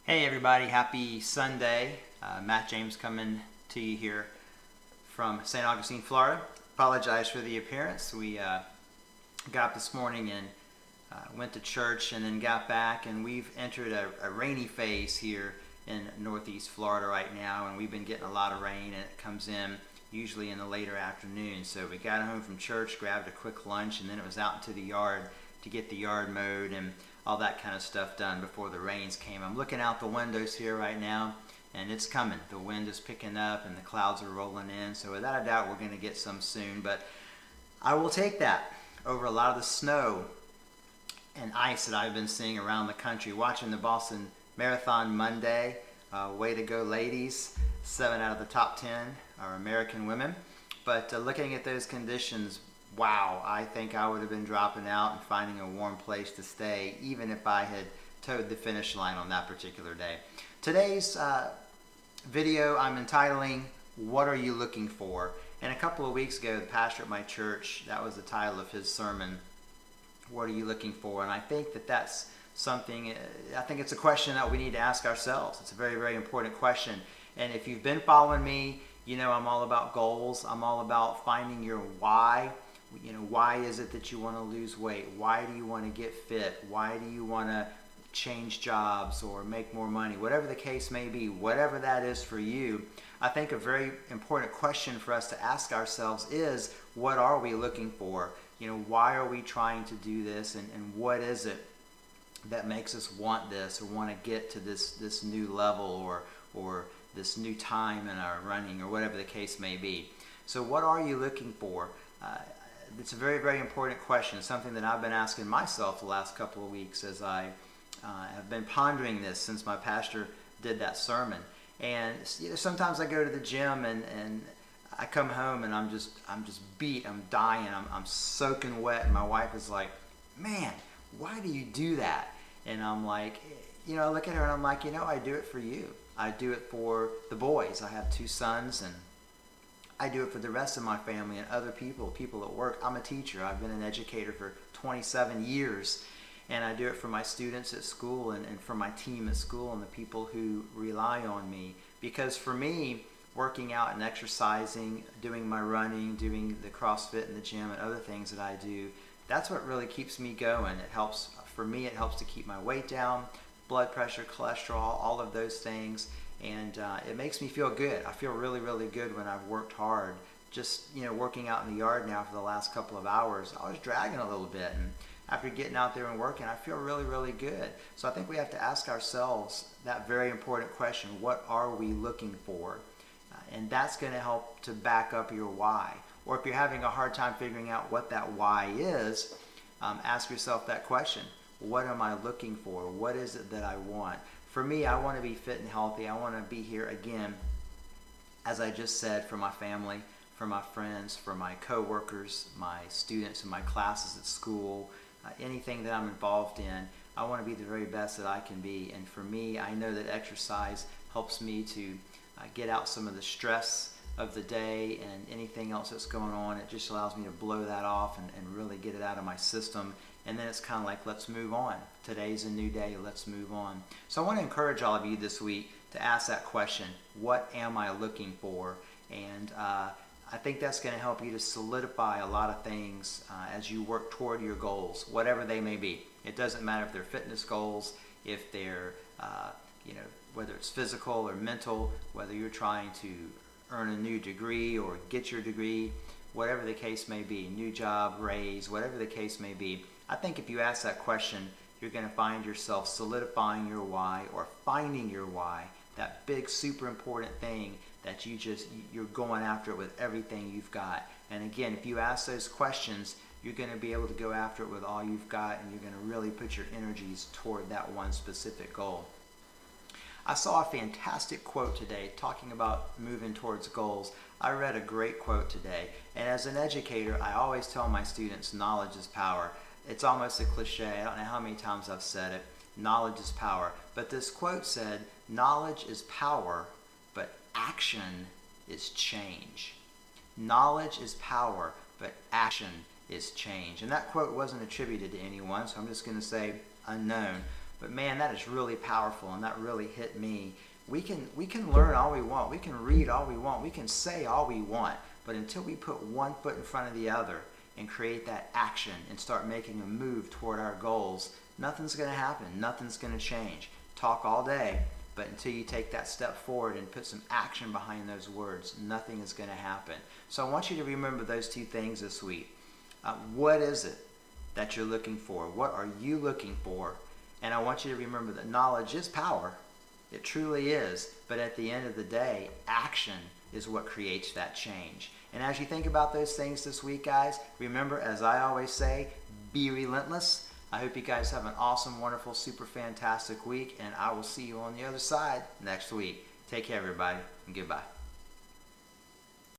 Hey everybody, happy Sunday. Matt James coming to you here from St. Augustine, Florida. Apologize for the appearance. We got up this morning and went to church and then got back, and we've entered a rainy phase here in northeast Florida right now, and we've been getting a lot of rain, and it comes in usually in the later afternoon. So we got home from church, grabbed a quick lunch, and then it was out into the yard to get the yard mowed and all that kind of stuff done before the rains came. I'm looking out the windows here right now, and it's coming. The wind is picking up and the clouds are rolling in, so without a doubt we're going to get some soon, but I will take that over a lot of the snow and ice that I've been seeing around the country. Watching the Boston Marathon Monday, way to go ladies. 7 out of the top 10 are American women, but looking at those conditions, wow, I think I would have been dropping out and finding a warm place to stay even if I had towed the finish line on that particular day. Today's video I'm entitling, What Are You Looking For? And a couple of weeks ago, the pastor at my church, that was the title of his sermon, What Are You Looking For? And I think that that's something, I think it's a question that we need to ask ourselves. It's a very, very important question. And if you've been following me, you know I'm all about goals. I'm all about finding your why. You know, why is it that you want to lose weight? Why do you want to get fit? Why do you want to change jobs or make more money? Whatever the case may be, whatever that is for you, I think a very important question for us to ask ourselves is, what are we looking for? You know, why are we trying to do this, and what is it that makes us want this or want to get to this new level or this new time in our running, or whatever the case may be. So what are you looking for? It's a very, very important question, something that I've been asking myself the last couple of weeks as I have been pondering this since my pastor did that sermon. And you know, sometimes I go to the gym and I come home and I'm just beat, I'm dying, I'm soaking wet, and my wife is like, man, why do you do that? And I'm like, you know, I look at her and I'm like, you know, I do it for you. I do it for the boys. I have 2 sons, and I do it for the rest of my family and other people at work. I'm a teacher. I've been an educator for 27 years, and I do it for my students at school and for my team at school and the people who rely on me. Because for me, working out and exercising, doing my running, doing the CrossFit in the gym and other things that I do, that's what really keeps me going. It helps, for me, it helps to keep my weight down, blood pressure, cholesterol, all of those things. And it makes me feel good. I feel really, really good when I've worked hard. Just, you know, working out in the yard now for the last couple of hours, I was dragging a little bit. And after getting out there and working, I feel really, really good. So I think we have to ask ourselves that very important question, what are we looking for? And that's going to help to back up your why. Or if you're having a hard time figuring out what that why is, ask yourself that question. What am I looking for? What is it that I want? For me, I want to be fit and healthy. I want to be here again, as I just said, for my family, for my friends, for my coworkers, my students in my classes at school, anything that I'm involved in. I want to be the very best that I can be. And for me, I know that exercise helps me to get out some of the stress of the day and anything else that's going on. It just allows me to blow that off and really get it out of my system. And then it's kind of like, let's move on. Today's a new day, let's move on. So I want to encourage all of you this week to ask that question, what am I looking for? And I think that's going to help you to solidify a lot of things as you work toward your goals, whatever they may be. It doesn't matter if they're fitness goals, if they're, you know, whether it's physical or mental, whether you're trying to earn a new degree or get your degree, whatever the case may be, new job, raise, whatever the case may be. I think if you ask that question, you're going to find yourself solidifying your why, or finding your why, that big, super important thing that you're going after it with everything you've got. And again, if you ask those questions, you're going to be able to go after it with all you've got, and you're going to really put your energies toward that one specific goal. I saw a fantastic quote today talking about moving towards goals. I read a great quote today, and as an educator, I always tell my students, knowledge is power. It's almost a cliche. I don't know how many times I've said it. Knowledge is power. But this quote said, knowledge is power, but action is change. Knowledge is power, but action is change. And that quote wasn't attributed to anyone, so I'm just going to say unknown. But man, that is really powerful, and that really hit me. We can learn all we want. We can read all we want. We can say all we want. But until we put one foot in front of the other and create that action and start making a move toward our goals, nothing's going to happen. Nothing's going to change. Talk all day, but until you take that step forward and put some action behind those words, nothing is going to happen. So I want you to remember those two things this week. What is it that you're looking for? What are you looking for? And I want you to remember that knowledge is power. It truly is. But at the end of the day, action is what creates that change. And as you think about those things this week, guys, remember, as I always say, be relentless. I hope you guys have an awesome, wonderful, super fantastic week, and I will see you on the other side next week. Take care, everybody, and goodbye.